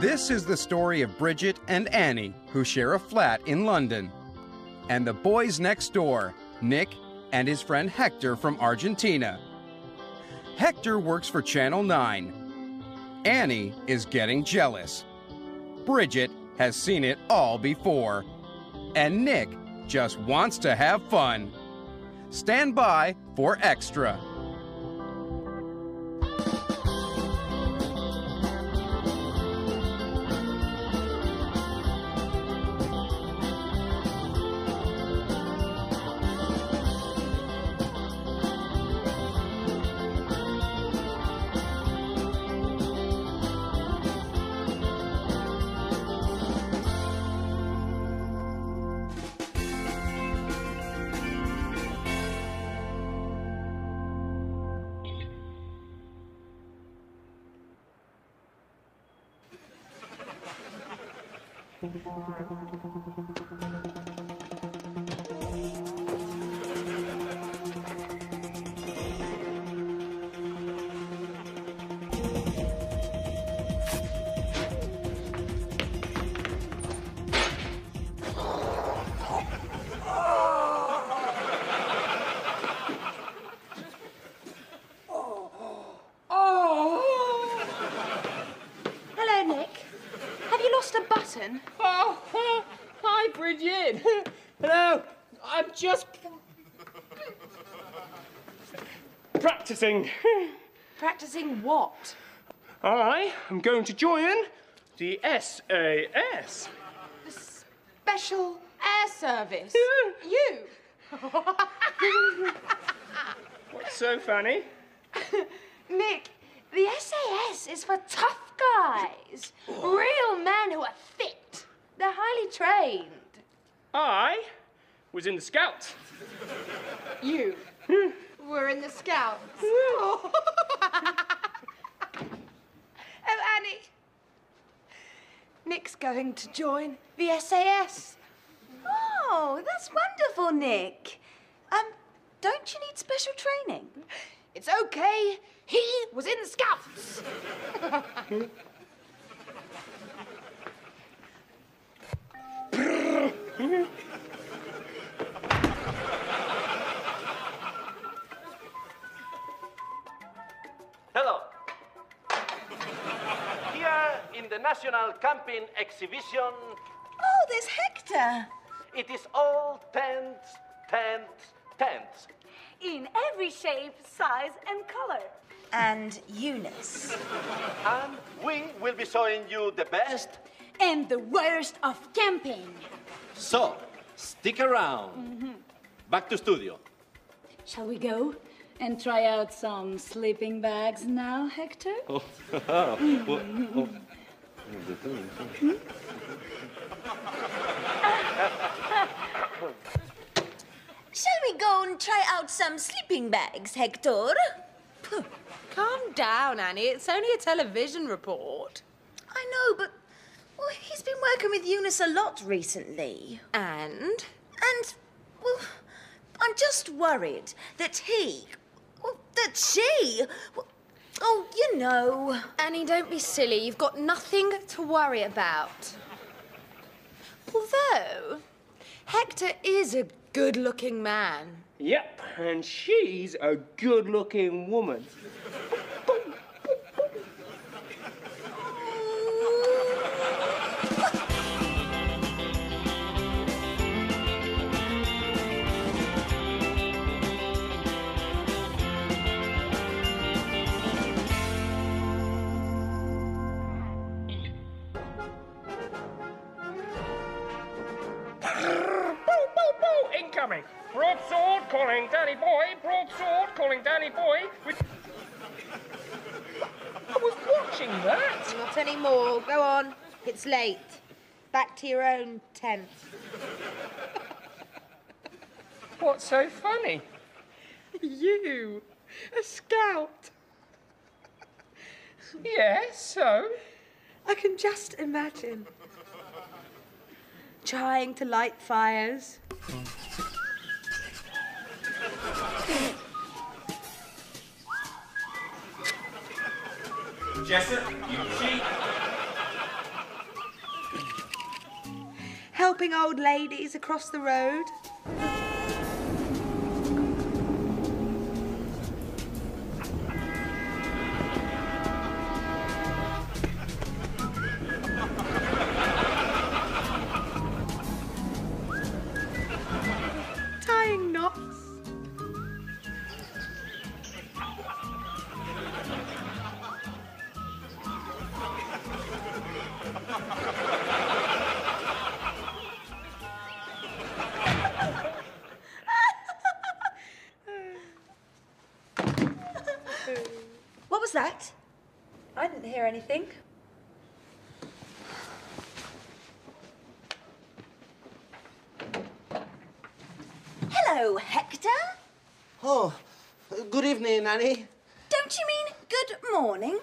This is the story of Bridget and Annie, who share a flat in London. And the boys next door, Nick and his friend Hector from Argentina. Hector works for Channel 9. Annie is getting jealous. Bridget has seen it all before. And Nick just wants to have fun. Stand by for Extra. Oh, hi, Bridget. Hello. I'm just practicing. Practicing what? I am going to join the SAS. The Special Air Service? You? What's so funny? Nick, the SAS is for tough guys. Real men who are fit. They're highly trained. I was in the Scouts. You were in the Scouts. Oh, Annie. Nick's going to join the SAS. Oh, that's wonderful, Nick. Don't you need special training? It's okay. He was in the Scouts. Hello. Here in the National Camping Exhibition, Oh, there's Hector. it is all tents, tents, tents. In every shape, size, and color. And Eunice. And we will be showing you the best. And the worst of camping. So, stick around. Back to studio. Shall we go and try out some sleeping bags now, Hector? Shall we go and try out some sleeping bags, Hector? Calm down, Annie. It's only a television report. I know, but he's been working with Eunice a lot recently. And? And, well, I'm just worried that she, oh, you know. Annie, don't be silly. You've got nothing to worry about. Although, Hector is a good-looking man. Yep, and she's a good-looking woman. Incoming! Broadsword calling Danny Boy! Broadsword calling Danny Boy! I was watching that! Not anymore. Go on. It's late. Back to your own tent. What's so funny? You, a scout. Yes, so? I can just imagine. Trying to light fires. Jessup, you cheat. helping old ladies across the road. Tying knots. What was that? I didn't hear anything. Hello, Hector. Oh, good evening, Annie. Don't you mean good morning?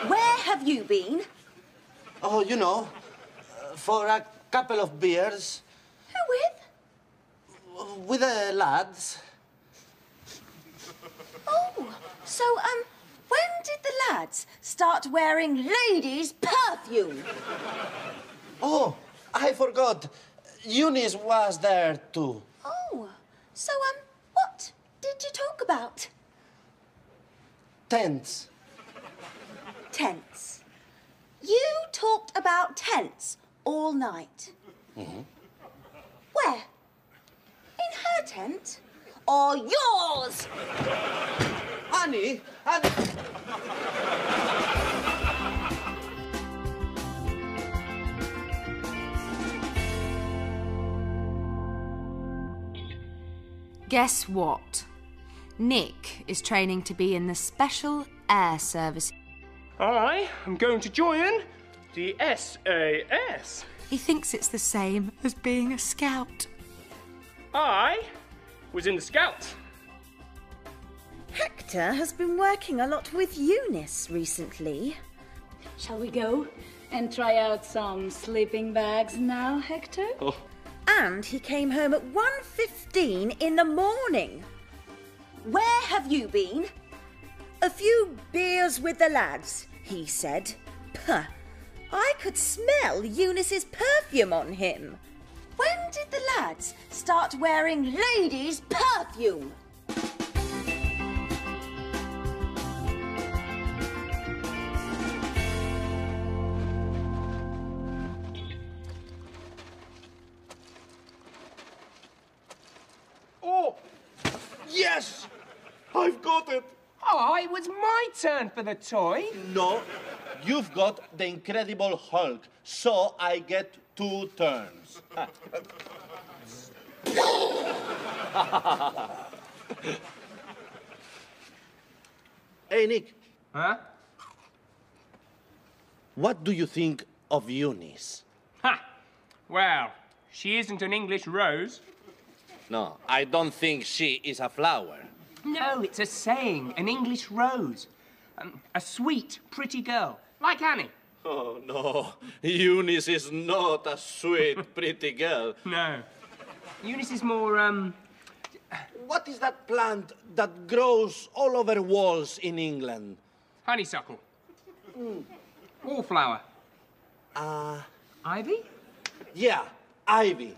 Where have you been? Oh, you know, for a couple of beers Who with? with the lads. Oh, so, when did the lads start wearing ladies' perfume? Oh, I forgot. Eunice was there too. Oh, so, what did you talk about? Tents. Tents. You talked about tents all night. Mm-hmm. Where? In her tent? Or yours? Annie, Annie. Guess what? Nick is training to be in the Special Air Service. I am going to join the SAS. He thinks it's the same as being a scout. I was in the Scouts. Hector has been working a lot with Eunice recently. Shall we go and try out some sleeping bags now, Hector? Oh. And he came home at 1:15 in the morning. Where have you been? A few beers with the lads, he said. Puh, I could smell Eunice's perfume on him. When did the lads start wearing ladies' perfume? Oh, yes! I've got it! Oh, it was my turn for the toy. No, you've got the Incredible Hulk, so I get 2 turns. Hey, Nick, Huh? what do you think of Eunice? Ha! Well, she isn't an English rose. No, I don't think she is a flower. No, it's a saying, an English rose. A sweet, pretty girl, like Annie. Oh, no. Eunice is not a sweet, pretty girl. No. Eunice is more, What is that plant that grows all over walls in England? honeysuckle. Wallflower. Ivy? Yeah, ivy.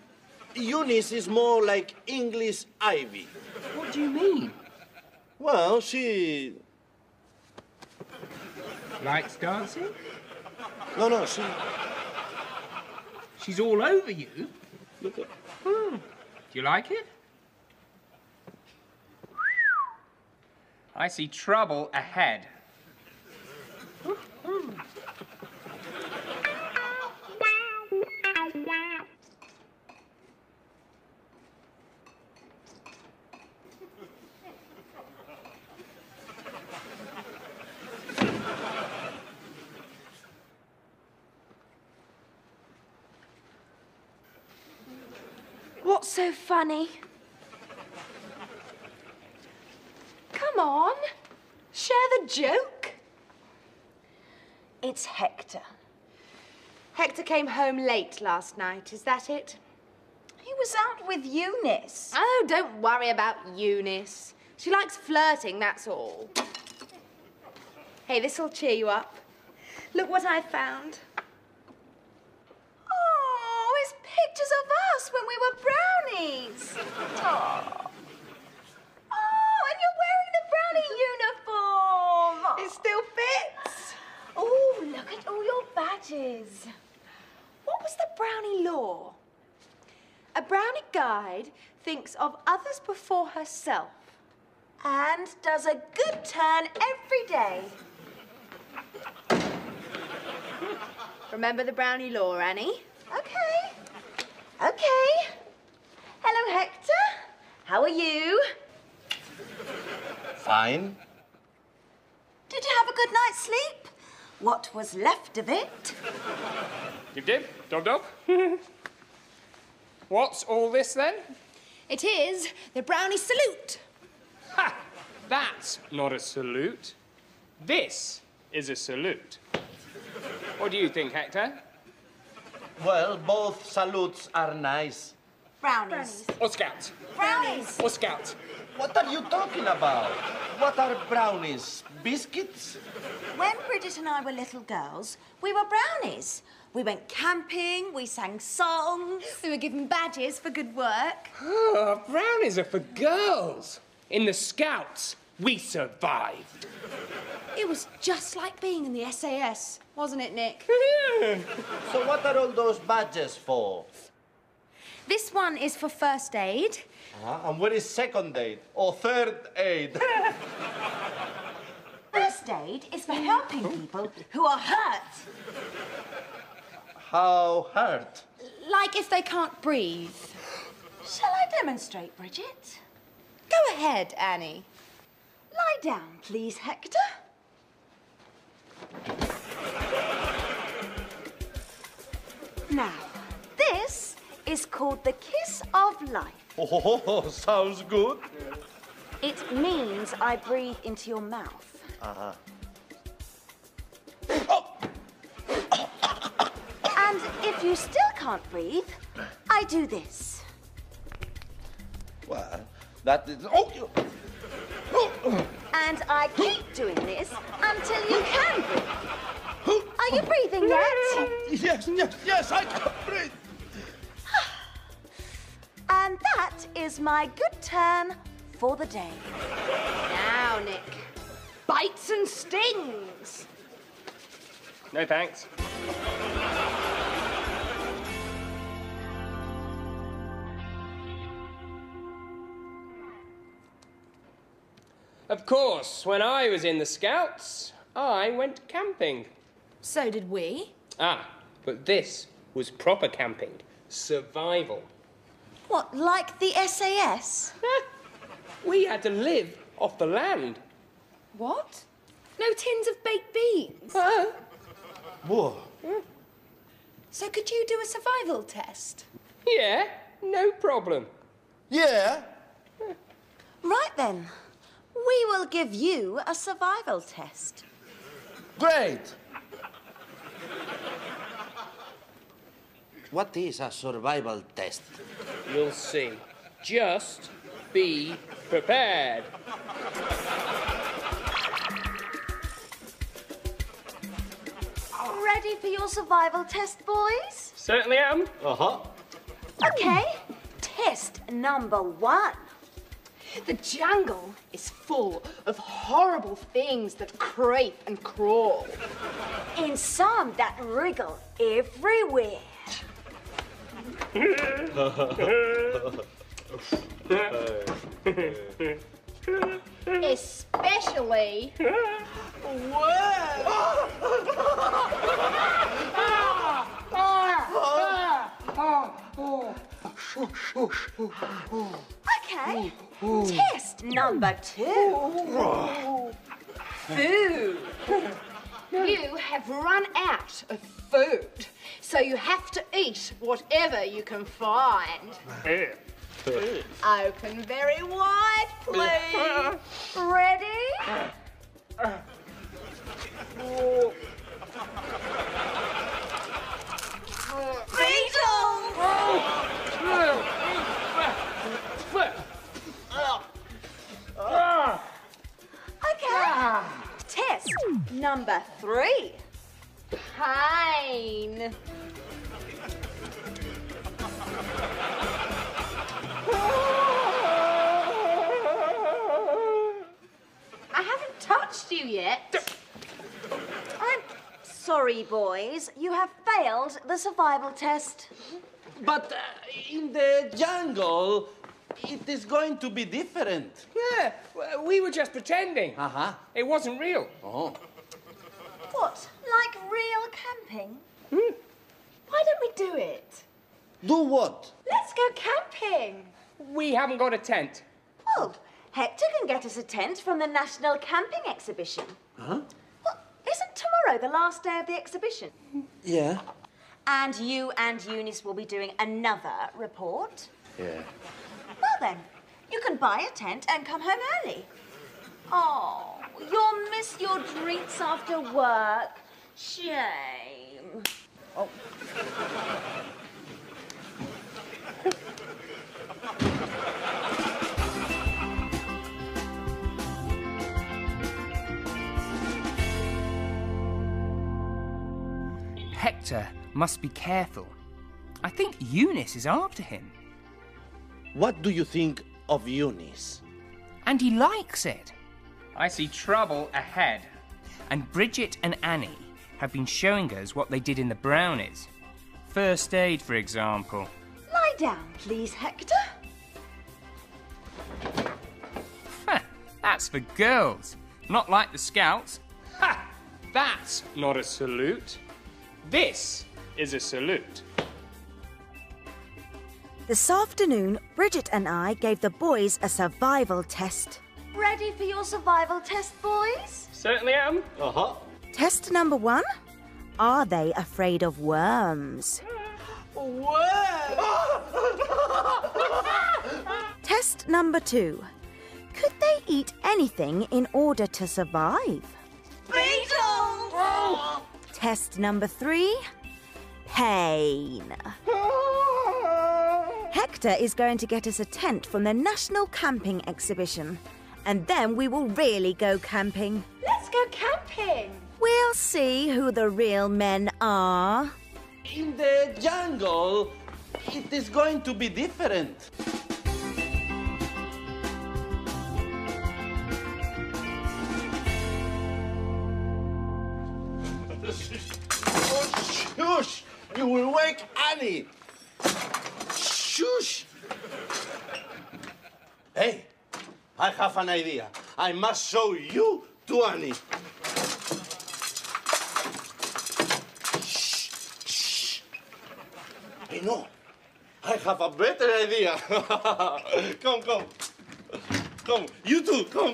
Eunice is more like English ivy. What do you mean? Well, she... Likes dancing? No, She's all over you? Look at... Do you like it? I see trouble ahead. What's so funny? Come on, share the joke. It's Hector. Hector came home late last night, is that it? He was out with Eunice. Oh, don't worry about Eunice. She likes flirting, that's all. Hey, this'll cheer you up. Look what I found. Oh, it's pictures of us when we were brownies. Oh. Oh, and you're wearing the brownie uniform. It still fits. Oh, look at all your badges. What was the brownie law? A brownie guide thinks of others before herself. And does a good turn every day. Remember the brownie law, Annie? Okay. Okay. Hello, Hector. How are you? Fine. Did you have a good night's sleep? What was left of it? Dib dib, dog dog. What's all this then? It is the brownie salute. Ha! That's not a salute. This is a salute. What do you think, Hector? Well, both salutes are nice. Brownies. Or Scout? Brownies. Or Scout? What are you talking about? What are brownies? Biscuits? When Bridget and I were little girls, we were brownies. We went camping, we sang songs. We were given badges for good work. Oh, brownies are for girls. In the Scouts, we survived. It was just like being in the SAS, wasn't it, Nick? So what are all those badges for? This one is for first aid. And what is second aid or third aid? First aid is for helping people who are hurt. How hurt? Like if they can't breathe. Shall I demonstrate, Bridget? Go ahead, Annie. Lie down, please, Hector. Now, this is called the kiss of life. Oh, sounds good. It means I breathe into your mouth. And if you still can't breathe, I do this. Well, that is... Oh! And I keep doing this until you can breathe. Are you breathing yet? Yes, I can breathe. And that is my good turn for the day. Now, Nick. Bites and stings. No thanks. Of course, when I was in the Scouts, I went camping. So did we. Ah, but this was proper camping. Survival. What, like the SAS? We had to live off the land. What? No tins of baked beans? Whoa. So could you do a survival test? Yeah, no problem. Yeah? Right then. We will give you a survival test. Great. What is a survival test? You'll see. Just be prepared. Ready for your survival test, boys? Certainly am. Uh-huh. Okay. Test number 1. The jungle is full of horrible things that creep and crawl. In some that wriggle everywhere. Especially... Okay. Test number 2. food. You have run out of food, so you have to eat whatever you can find. Open very wide, please. Ready? Okay. Test number 3. Pain. sorry, boys. You have failed the survival test. But in the jungle, it is going to be different. Yeah, we were just pretending. Uh-huh. It wasn't real. Oh. What? Like real camping? Why don't we do it? Do what? Let's go camping. We haven't got a tent. Well, Hector can get us a tent from the National Camping Exhibition. Huh? Well, isn't tomorrow the last day of the exhibition? Yeah. And you and Eunice will be doing another report. Yeah. Well then, you can buy a tent and come home early. Oh, you'll miss your drinks after work. Shame. Oh. Hector must be careful. I think Eunice is after him. What do you think of Eunice? And he likes it. I see trouble ahead. And Bridget and Annie have been showing us what they did in the brownies. First aid, for example. Lie down, please, Hector. That's for girls, not like the Scouts. Ha! That's not a salute. This is a salute. This afternoon, Bridget and I gave the boys a survival test. Ready for your survival test, boys? Certainly am. Uh-huh. Test number 1. Are they afraid of worms? Test number 2. Could they eat anything in order to survive? Beetles! Test number 3. Pain. Hector is going to get us a tent from the National Camping Exhibition. And then we will really go camping. Let's go camping. We'll see who the real men are. In the jungle, it is going to be different. Oh, shush! You will wake Annie. Shush! Hey, I have an idea. I must show you to Annie. Shh! I know. I have a better idea. Come. Come, you too. Come.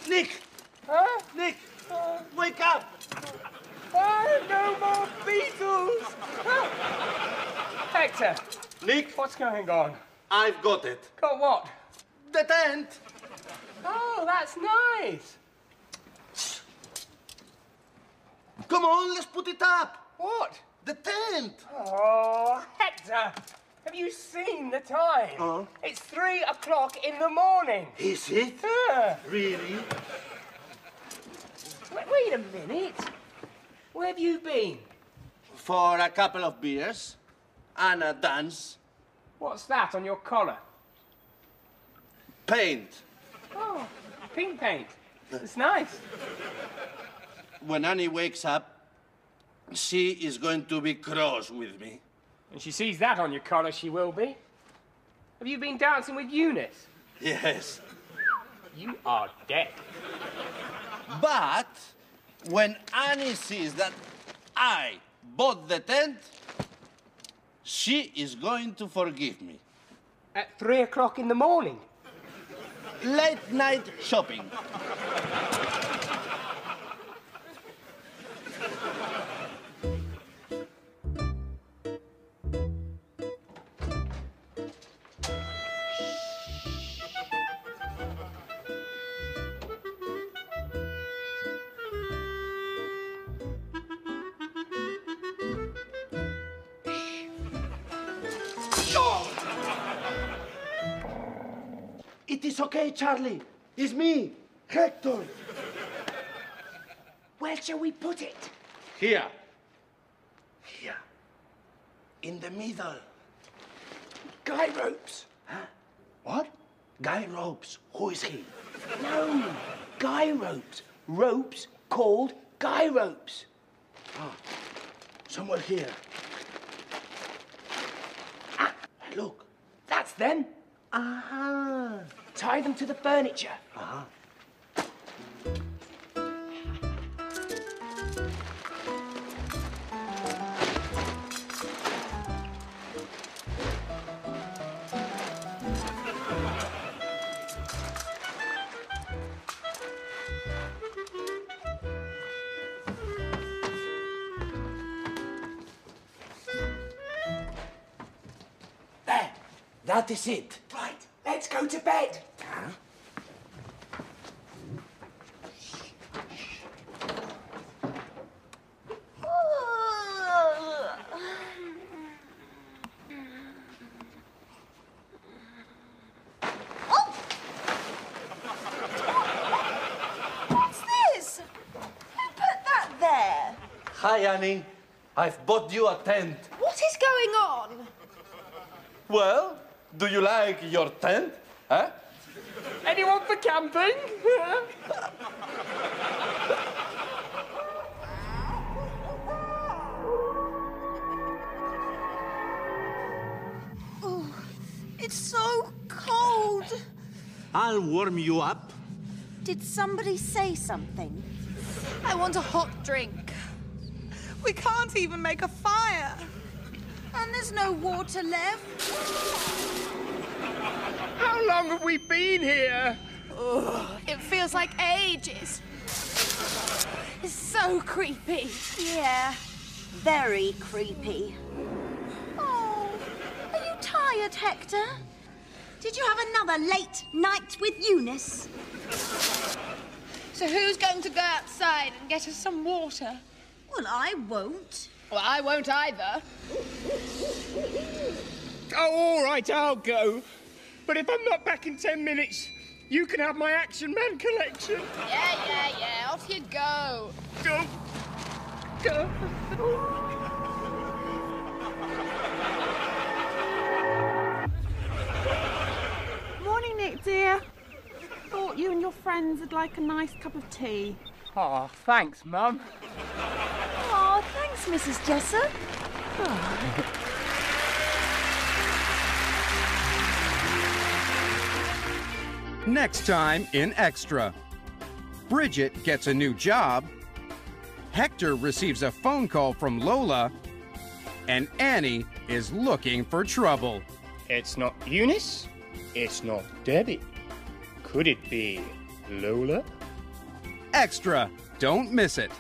Nick! Huh? Nick! Wake up! No more beetles! Hector, Nick, what's going on? I've got it. Got what? The tent! Oh, that's nice. Come on, let's put it up. What? The tent! Oh, Hector, have you seen the time? It's 3 o'clock in the morning. Is it? Yeah. Really? Wait a minute. Where have you been? For a couple of beers and a dance. What's that on your collar? Paint. Oh, pink paint. It's nice. When Annie wakes up, she is going to be cross with me. When she sees that on your collar, she will be. Have you been dancing with Eunice? Yes. You are dead. But when Annie sees that I bought the tent, she is going to forgive me. At 3 o'clock in the morning? Late night shopping. It is okay, Charlie. It's me, Hector. Where shall we put it? Here. Here. In the middle. Guy ropes. What? Guy Ropes, who is he? No, Guy Ropes. Ropes called Guy Ropes. Ah, somewhere here. Ah, look. That's them. Ah. Tie them to the furniture. Uh-huh. There, that is it. Right, let's go to bed. Huh? What's this? Who put that there? Hi, Annie. I've bought you a tent. What is going on? Well, do you like your tent? Huh? Anyone for camping? Oh, it's so cold. I'll warm you up. Did somebody say something? I want a hot drink. We can't even make a fire. And there's no water left. How long have we been here? It feels like ages. It's so creepy. Yeah, very creepy. Oh, are you tired, Hector? Did you have another late night with Eunice? So who's going to go outside and get us some water? Well, I won't. Well, I won't either. Oh, all right, I'll go. But if I'm not back in 10 minutes, you can have my Action Man collection. Yeah. Off you go. Go. Morning, Nick, dear. Thought you and your friends would like a nice cup of tea. Oh, thanks, Mum. Oh, thanks, Mrs. Jessup. Next time in Extra. Bridget gets a new job. Hector receives a phone call from Lola. And Annie is looking for trouble. It's not Eunice. It's not Debbie. Could it be Lola? Extra. Don't miss it.